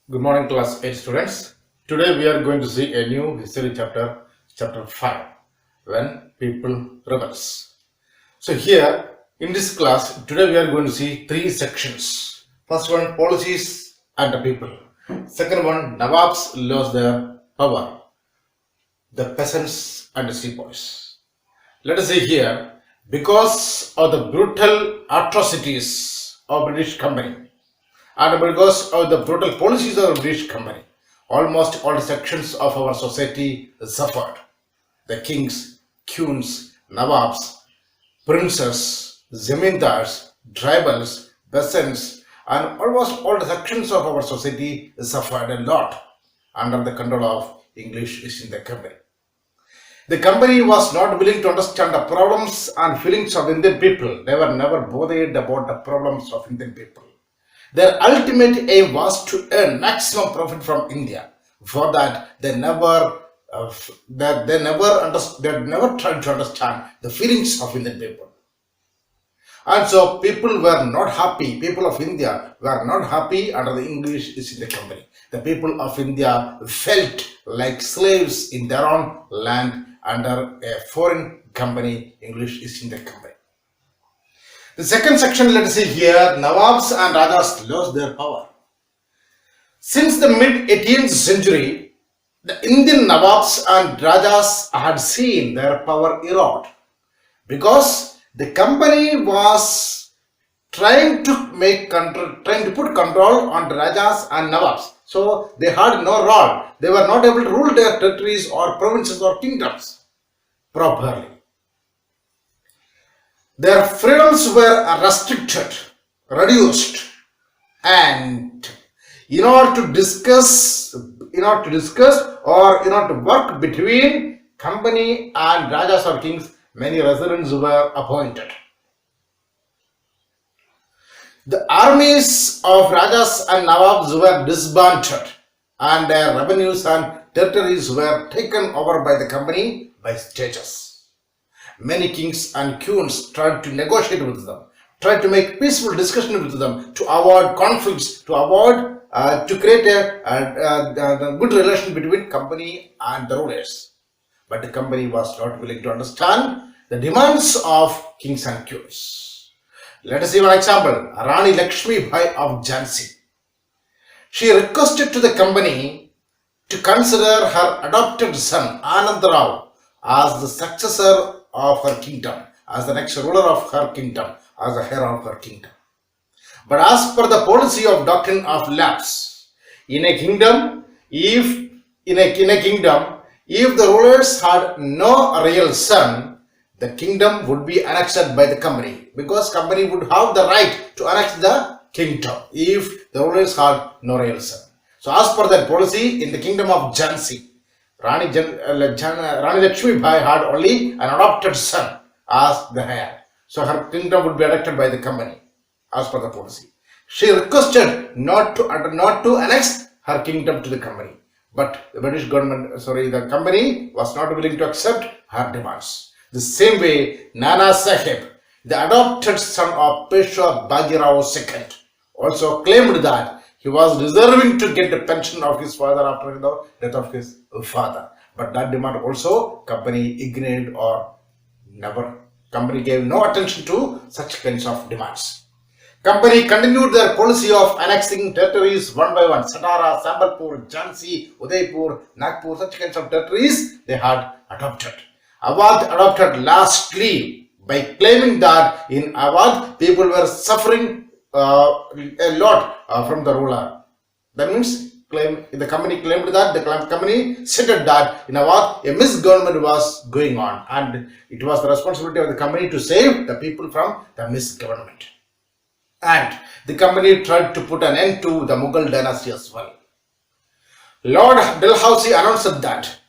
Good morning, class 8 students. Today we are going to see a new history chapter, chapter 5, when people rebels. So here in this class, today we are going to see three sections. First one, policies and the people. Second one, Nawabs lost their power, the peasants and the sepoys. Let us see here, because of the brutal atrocities of British Company, and because of the brutal policies of the British Company, almost all sections of our society suffered. The kings, queens, nawabs, princes, zamindars, tribals, peasants, and almost all the sections of our society suffered a lot under the control of English East India Company. The company was not willing to understand the problems and feelings of Indian people. They were never bothered about the problems of Indian people. Their ultimate aim was to earn maximum profit from India. For that, they never tried to understand the feelings of Indian people. And so people were not happy. People of India were not happy under the English East India Company. The people of India felt like slaves in their own land under a foreign company, English East India Company. The second section, let us see here, Nawabs and Rajas lost their power. Since the mid-18th century, the Indian Nawabs and Rajas had seen their power erode because the company was trying to put control on the Rajas and Nawabs. So they had no role. They were not able to rule their territories or provinces or kingdoms properly. Their freedoms were restricted, reduced, and in order to discuss or in order to work between company and Rajas or kings, many residents were appointed. The armies of Rajas and Nawabs were disbanded, and their revenues and territories were taken over by the company by stages. Many kings and queens tried to negotiate with them, tried to make peaceful discussion with them, to avoid conflicts, to create a good relation between company and the rulers. But the company was not willing to understand the demands of kings and queens. Let us see one example. Rani Lakshmi Bai of Jhansi. She requested to the company to consider her adopted son Anand Rao as the successor of her kingdom, as the next ruler of her kingdom, as the heir of her kingdom. But as per the policy of doctrine of lapse, in a kingdom, if the rulers had no real son, the kingdom would be annexed by the company, because company would have the right to annex the kingdom if the rulers had no real son. So as per that policy, in the kingdom of Jhansi, Rani Lakshmi Bai had only an adopted son as the heir. So her kingdom would be elected by the company as per the policy. She requested not to annex her kingdom to the company. But the company was not willing to accept her demands. The same way, Nana Sahib, the adopted son of Peshwa Bajirao II, also claimed that he was deserving to get the pension of his father after the death of his father. But that demand also company ignored, or company gave no attention to such kinds of demands. Company continued their policy of annexing territories one by one. Satara, Sambalpur, Jhansi, Udaipur, Nagpur, such kinds of territories they had adopted. Awadh adopted lastly by claiming that in Awadh people were suffering a lot from the ruler. That means the company claimed that, the company stated that in Awadh a misgovernment was going on, and it was the responsibility of the company to save the people from the misgovernment. And the company tried to put an end to the Mughal dynasty as well. Lord Dalhousie announced that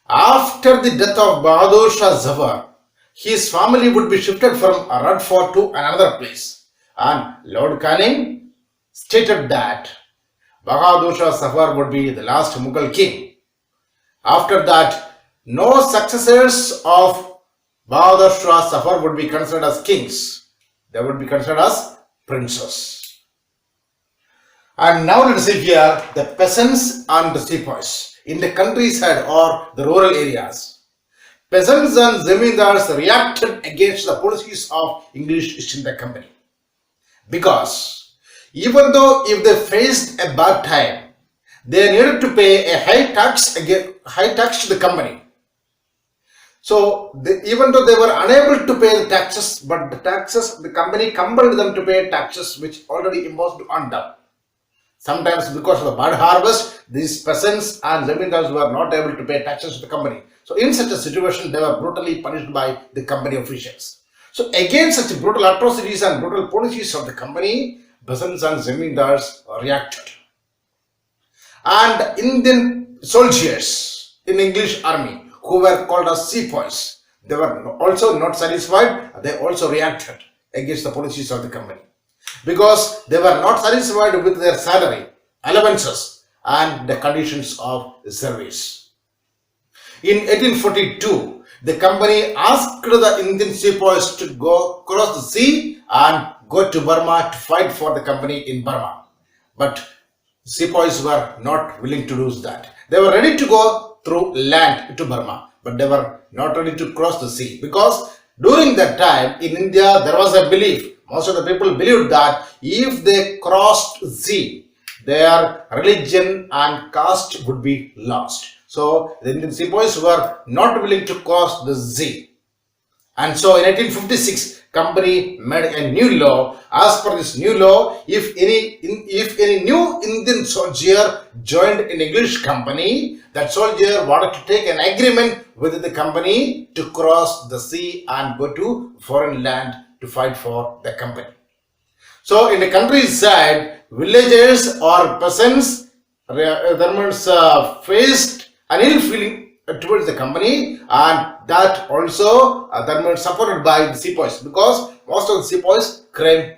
after the death of Bahadur Shah Zafar, his family would be shifted from Radford to another place. And Lord Canning stated that Bahadur Shah Zafar would be the last Mughal king. After that, no successors of Bahadur Shah Zafar would be considered as kings. They would be considered as princes. And now let us see here the peasants and the sepoys in the countryside or the rural areas. Peasants and zamindars reacted against the policies of English East India Company because even though if they faced a bad time, they needed to pay a high tax to the company. So even though they were unable to pay the taxes, but the company compelled them to pay taxes which already imposed on them. Sometimes because of the bad harvest, these peasants and zamindars were not able to pay taxes to the company. So in such a situation, they were brutally punished by the company officials. So against such brutal atrocities and brutal policies of the company, peasants and zamindars reacted. And Indian soldiers in English army who were called as sepoys, they were also not satisfied. They also reacted against the policies of the company, because they were not satisfied with their salary, allowances and the conditions of service. In 1842, the company asked the Indian sepoys to go cross the sea and go to Burma to fight for the company in Burma. But sepoys were not willing to do that. They were ready to go through land to Burma, but they were not ready to cross the sea, because during that time in India there was a belief. Most of the people believed that if they crossed the sea, their religion and caste would be lost. So the Indian sepoys were not willing to cross the sea. And so in 1856, company made a new law. As per this new law, if any new Indian soldier joined an English company, that soldier wanted to take an agreement with the company to cross the sea and go to foreign land to fight for the company. So in the countryside, villagers or peasants faced an ill feeling towards the company, and that also supported by the sepoys, because most of the sepoys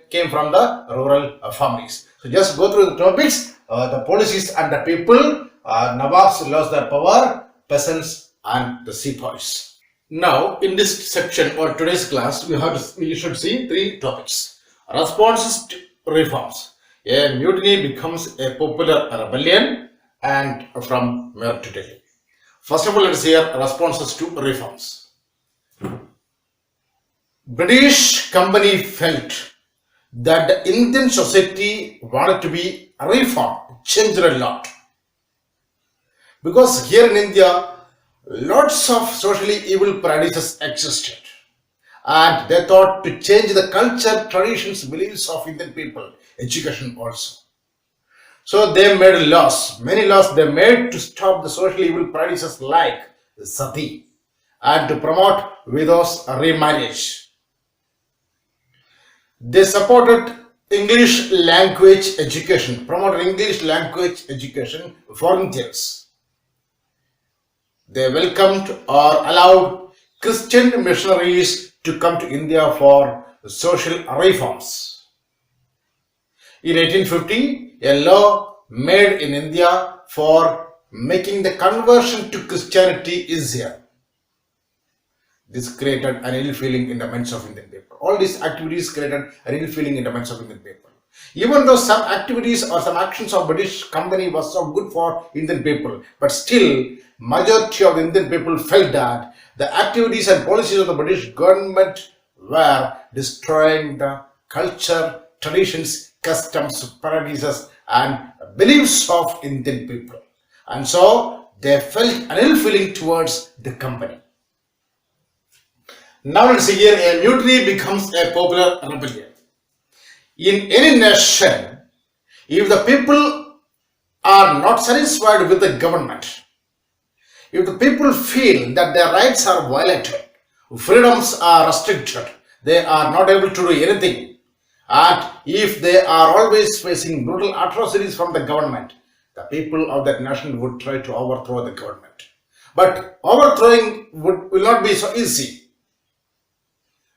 came from the rural families. So just go through the topics, the policies and the people. Nawabs lost their power, peasants and the sepoys. Now in this section or today's class, we should see three topics. Responses to reforms. A mutiny becomes a popular rebellion, and from where to Delhi. First of all, let's hear responses to reforms. British company felt that the Indian society wanted to be reformed, changed a lot. Because here in India, lots of socially evil practices existed. And they thought to change the culture, traditions, beliefs of Indian people, education also. So they made laws, many laws they made to stop the social evil practices like sati and to promote widows' remarriage. They supported English language education, promoted English language education for Indians. They welcomed or allowed Christian missionaries to come to India for social reforms. In 1850, a law made in India for making the conversion to Christianity easier. This created an ill feeling in the minds of Indian people. All these activities created an ill feeling in the minds of Indian people. Even though some activities or some actions of British company was so good for Indian people, but still majority of Indian people felt that the activities and policies of the British government were destroying the culture, traditions, customs, practices and beliefs of Indian people. And so they felt an ill feeling towards the company. Now let's see here, a mutiny becomes a popular rebellion. In any nation, if the people are not satisfied with the government, if the people feel that their rights are violated, freedoms are restricted, they are not able to do anything, and if they are always facing brutal atrocities from the government, the people of that nation would try to overthrow the government. But overthrowing will not be so easy.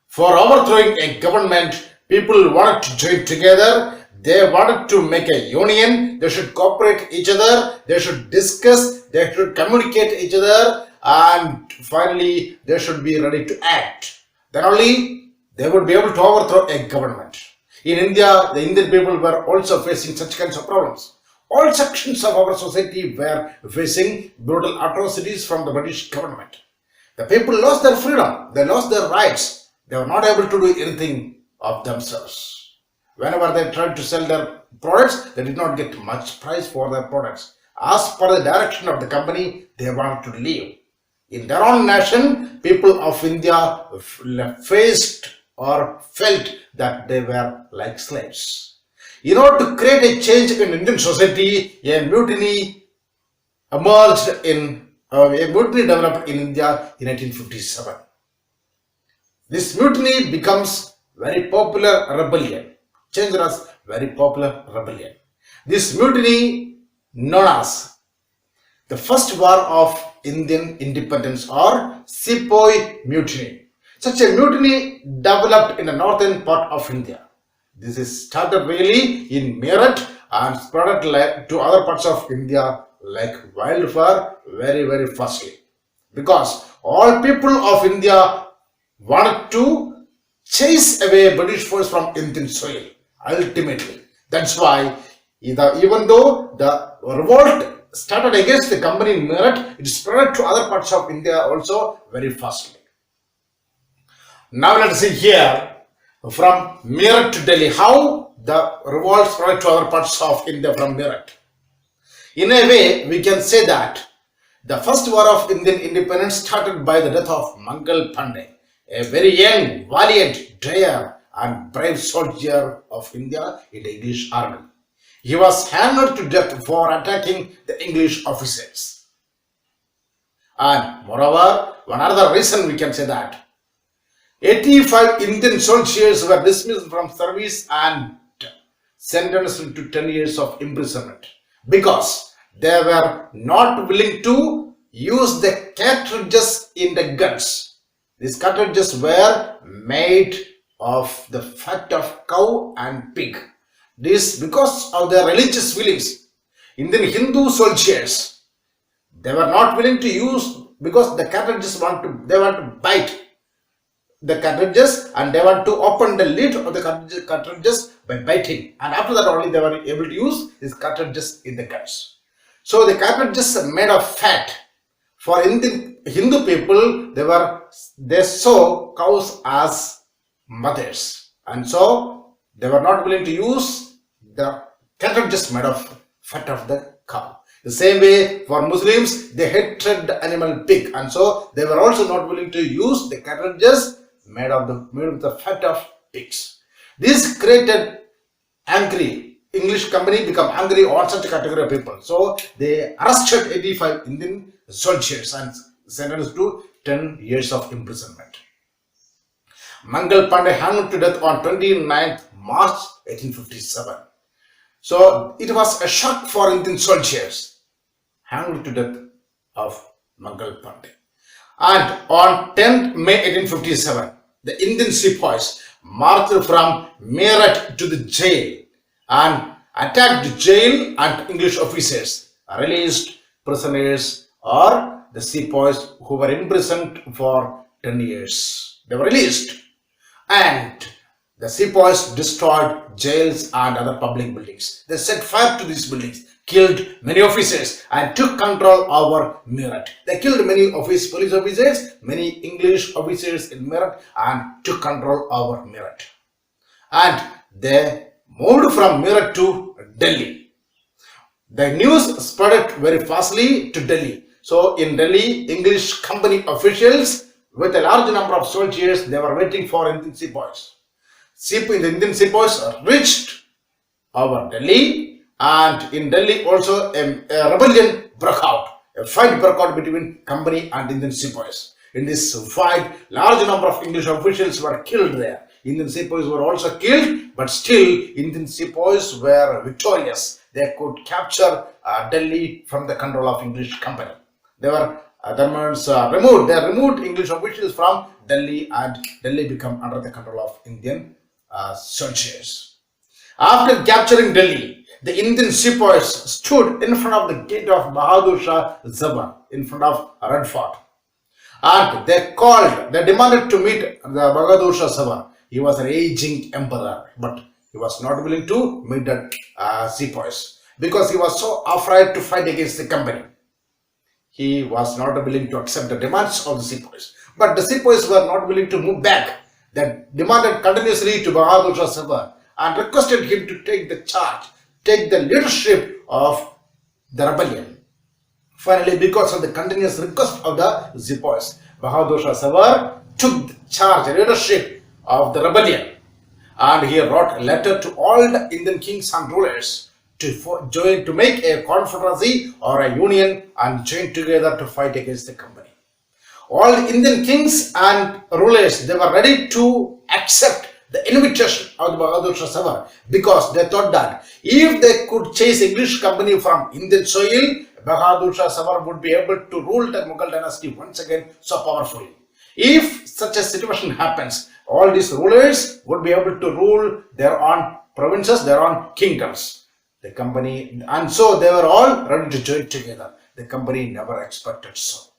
For overthrowing a government, people wanted to join together, they wanted to make a union, they should cooperate each other, they should discuss, they should communicate each other, and finally they should be ready to act. Then only they would be able to overthrow a government. In India, the Indian people were also facing such kinds of problems. All sections of our society were facing brutal atrocities from the British government. The people lost their freedom, they lost their rights, they were not able to do anything of themselves. Whenever they tried to sell their products, they did not get much price for their products. As per the direction of the company, they wanted to leave. In their own nation, people of India faced or felt that they were like slaves. In order to create a change in Indian society, a mutiny developed in India in 1957. This mutiny becomes very popular rebellion, changed as very popular rebellion. This mutiny known as the first war of Indian independence or Sepoy Mutiny. Such a mutiny developed in the northern part of India. This is started really in Meerut and spread to other parts of India like wildfire very fastly. Because all people of India wanted to chase away British force from Indian soil ultimately. That's why even though the revolt started against the company in Meerut, it spread to other parts of India also very fastly. Now let's see here from Meerut to Delhi how the revolt spread to other parts of India from Meerut. In a way, we can say that the first war of Indian independence started by the death of Mughal Pandey, a very young, valiant, dare and brave soldier of India in the English army. He was hanged to death for attacking the English officers. And moreover, one other reason we can say that 85 Indian soldiers were dismissed from service and sentenced to 10 years of imprisonment because they were not willing to use the cartridges in the guns. These cartridges were made of the fat of cow and pig. This because of their religious feelings. Indian Hindu soldiers, they were not willing to use because the cartridges they want to bite the cartridges and they want to open the lid of the cartridges by biting, and after that only they were able to use these cartridges in the guns. So the cartridges made of fat. For Indian Hindu people, they saw cows as mothers, and so they were not willing to use the cartridges made of fat of the cow. The same way for Muslims, they hated the animal pig, and so they were also not willing to use the cartridges made of the fat of pigs. This created angry. English company become angry on such a category of people. So they arrested 85 Indian soldiers and sentenced to 10 years of imprisonment. Mughal Pandey hanged to death on 29th March 1857. So it was a shock for Indian soldiers. Hanged to death of Mughal Pandey. And on 10th May 1857, the Indian sepoys marched from Meerut to the jail and attacked the jail and English officers, released prisoners or the sepoys who were imprisoned for 10 years. They were released, and the sepoys destroyed jails and other public buildings. They set fire to these buildings, killed many officers and took control over Meerut. They killed many police officers, many English officers in Meerut and took control over Meerut. And they moved from Meerut to Delhi. The news spread very fastly to Delhi. So in Delhi, English company officials with a large number of soldiers, they were waiting for Indian sepoys. The Indian sepoys reached over Delhi, and in Delhi also a rebellion broke out. A fight broke out between company and Indian sepoys. In this fight, large number of English officials were killed there. Indian sepoys were also killed, but still Indian sepoys were victorious. They could capture Delhi from the control of English company. They were removed. They removed English officials from Delhi, and Delhi became under the control of Indian soldiers. After capturing Delhi, the Indian sepoys stood in front of the gate of Bahadur Shah Zafar, in front of Red Fort, and they demanded to meet the Bahadur Shah Zafar. He was an aging emperor, but He was not willing to meet the sepoys because he was so afraid to fight against the company. He was not willing to accept the demands of the sepoys. But the sepoys were not willing to move back. They demanded continuously to Bahadur Shah Safar and requested him to take the charge, take the leadership of the rebellion. Finally, because of the continuous request of the sepoys, Bahadur Shah Safar took the charge, leadership of the rebellion, and he wrote a letter to all the Indian kings and rulers to make a confederacy or a union and join together to fight against the company. All Indian kings and rulers, they were ready to accept the invitation of the Bahadur Shah Safar because they thought that if they could chase English company from Indian soil, Bahadur Shah Safar would be able to rule the Mughal dynasty once again so powerfully. If such a situation happens, all these rulers would be able to rule their own provinces, their own kingdoms. The company, and so they were all ready to join together. The company never expected so.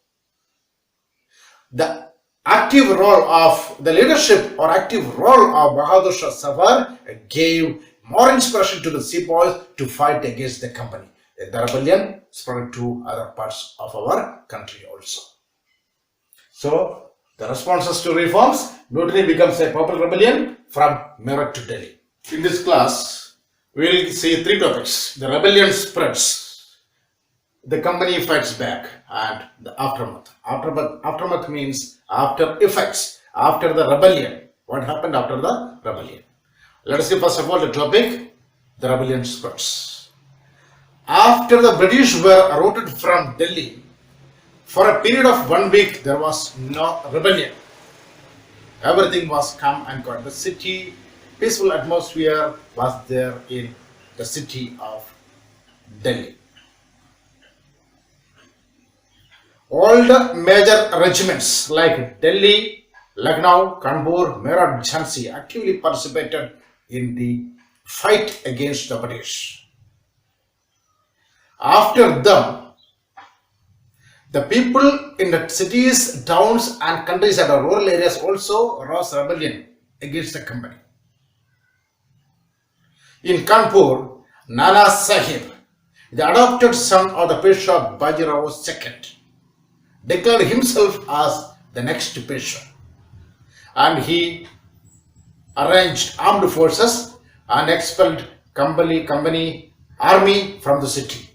The active role of the leadership or active role of Bahadur Shah Safar gave more inspiration to the sepoys to fight against the company. The rebellion spread to other parts of our country also. So, the responses to reforms, mutiny becomes a popular rebellion from Meerut to Delhi. In this class, we will see three topics. The rebellion spreads, the company fights back, and the aftermath. Aftermath means after effects, after the rebellion. What happened after the rebellion? Let us see first of all the topic, the rebellion spreads. After the British were routed from Delhi, for a period of 1 week there was no rebellion. Everything was calm and quiet. The city, peaceful atmosphere was there in the city of Delhi. All the major regiments like Delhi, Lucknow, Kanpur, Meerut, Jhansi actively participated in the fight against the British. After them, the people in the cities, towns and countryside or rural areas also rose rebellion against the company. In Kanpur, Nana Sahib, the adopted son of the Peshwa Bajirao II, declared himself as the next Peshwa, and he arranged armed forces and expelled company army from the city.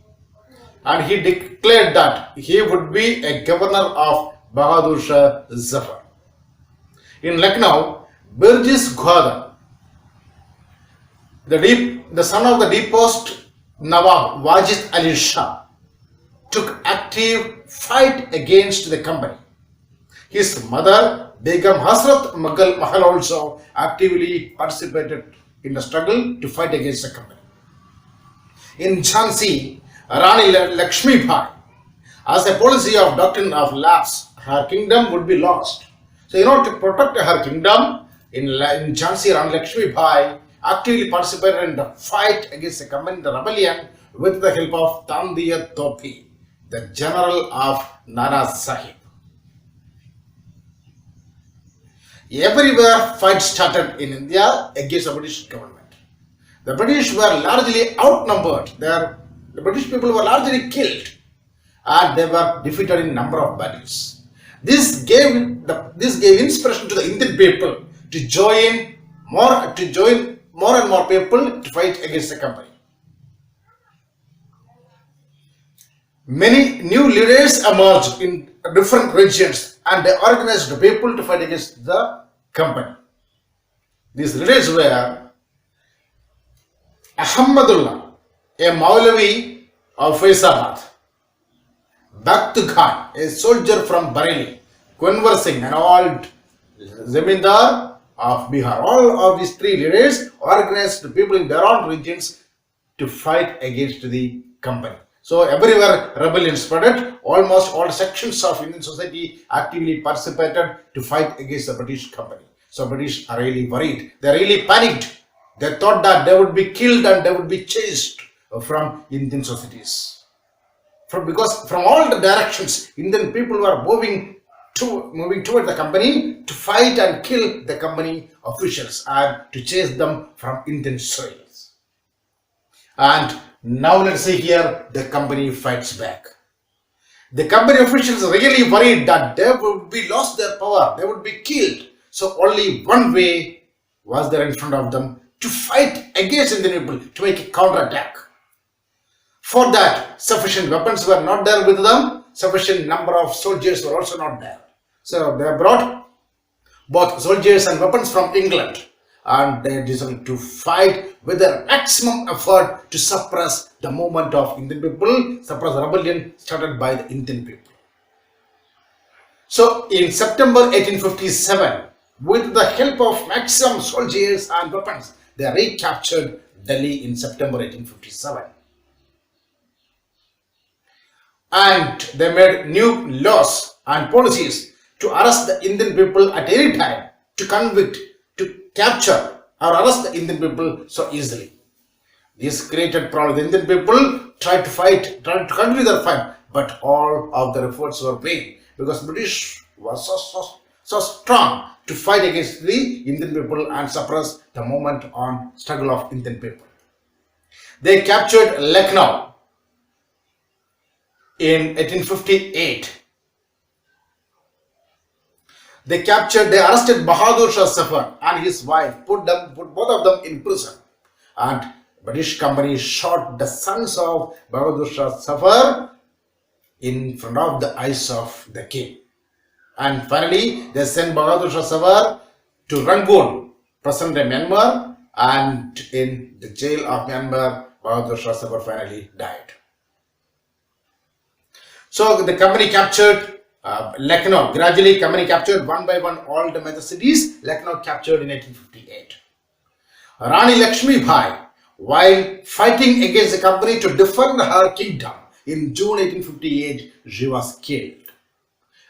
And he declared that he would be a governor of Bahadur Shah Zafar. In Lucknow, Burjis Ghadar, the son of the deposed Nawab Wajid Ali Shah, took active fight against the company. His mother, Begum Hasrat Mughal also actively participated in the struggle to fight against the company. In Jhansi, Rani Lakshmi Bai, as a policy of doctrine of lapse, her kingdom would be lost. So, in order to protect her kingdom, in Jhansi, Rani Lakshmi Bai actively participated in the fight against the company, the rebellion, with the help of Tandiya Topi, the general of Nana Sahib. Everywhere fights started in India against the British government. The British were largely outnumbered. The British people were largely killed and they were defeated in number of battles. This gave inspiration to the Indian people to join more and more people to fight against the company. Many new leaders emerged in different regions and they organized the people to fight against the company. These leaders were Ahmadullah, a Maulavi of Faizabad; Bakht Khan, a soldier from Bareilly; Kunwar Singh, an old Zamindar of Bihar. All of these three leaders organized the people in their own regions to fight against the company. So everywhere rebellion spread. Almost all sections of Indian society actively participated to fight against the British company. So British are really worried. They really panicked. They thought that they would be killed and they would be chased from Indian societies. Because from all the directions, Indian people were moving moving toward the company to fight and kill the company officials and to chase them from Indian soils. And now let's see here, the company fights back. The company officials really worried that they would be lost their power, they would be killed. So only one way was there in front of them, to fight against Indian people, to make a counterattack. For that, sufficient weapons were not there with them, sufficient number of soldiers were also not there. So they brought both soldiers and weapons from England, and they decided to fight with their maximum effort to suppress the movement of Indian people, suppress the rebellion started by the Indian people. So in September 1857, with the help of maximum soldiers and weapons, they recaptured Delhi in September 1857. And they made new laws and policies to arrest the Indian people at any time, to convict, to capture or arrest the Indian people so easily. This created problem. The Indian people tried to continue their fight, but all of their efforts were vain, because British was so strong to fight against the Indian people and suppress the movement on struggle of Indian people. They captured Lucknow in 1858. They arrested Bahadur Shah Zafar and his wife, put both of them in prison. And British company shot the sons of Bahadur Shah Zafar in front of the eyes of the king. And finally, they sent Bahadur Shah Zafar to Rangoon, present-day Myanmar, and in the jail of Myanmar, Bahadur Shah Zafar finally died. So the company captured Lucknow. Gradually, company captured one by one all the major cities. Lucknow captured in 1858. Rani Lakshmi Bai, while fighting against the company to defend her kingdom, in June 1858, she was killed.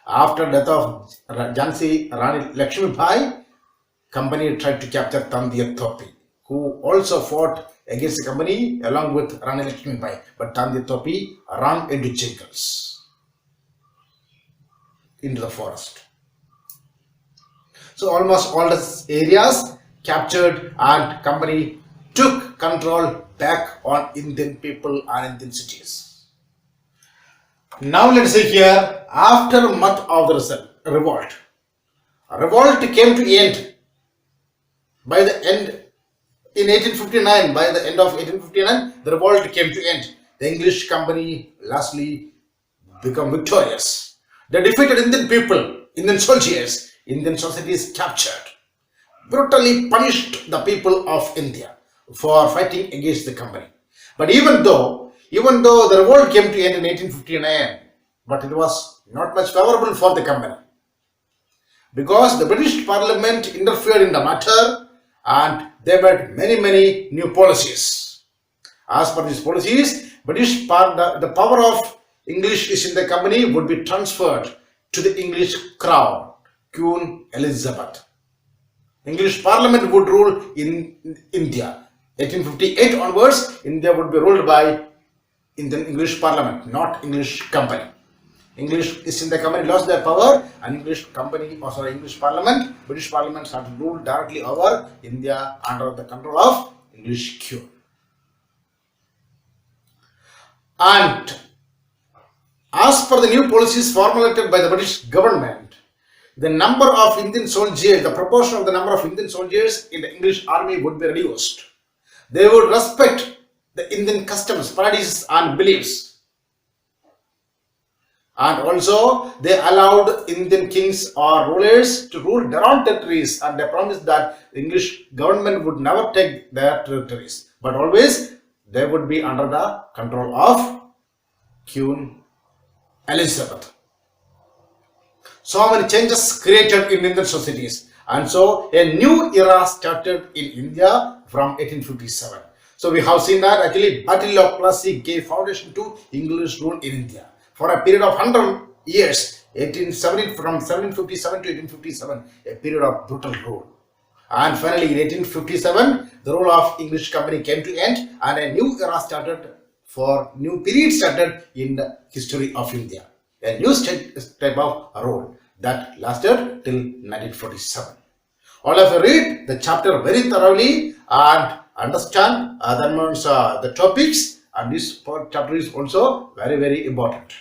After death of Jhansi Rani Lakshmi Bai, company tried to capture Tandiya Topi, who also fought against the company along with Rani Lakshmi Bai. But Tandiya Topi ran into jungles, into the forest. So almost all the areas captured, and company took control back on Indian people and Indian cities. Now let's see here, after much of the revolt, a revolt came to end by the end in 1859. By the end of 1859, the revolt came to end. The English company lastly became victorious. They defeated Indian people, Indian soldiers, Indian societies captured, brutally punished the people of India for fighting against the company. But even though the revolt came to end in 1859, but it was not much favorable for the company, because the British Parliament interfered in the matter and they made many new policies. As per these policies, the power of English East India Company would be transferred to the English crown, Queen Elizabeth. English Parliament would rule in India. 1858 onwards, India would be ruled by Indian English Parliament, not English Company. English East India Company lost their power, and British Parliament started to rule directly over India under the control of English Queen. And as per the new policies formulated by the British government, the number of Indian soldiers, the proportion of the number of Indian soldiers in the English army would be reduced. They would respect the Indian customs, practices and beliefs. And also, they allowed Indian kings or rulers to rule their own territories, and they promised that the English government would never take their territories, but always they would be under the control of Queen Elizabeth. So many changes created in Indian societies, and so a new era started in India from 1857. So we have seen that actually Battle of Plassey gave foundation to English rule in India for a period of 100 years, from 1757 to 1857, a period of brutal rule. And finally in 1857, the rule of English company came to end, and a new era started, new period started in the history of India. A new type of rule. that lasted till 1947. All of you read the chapter very thoroughly and understand the topics, and this chapter is also very, very important.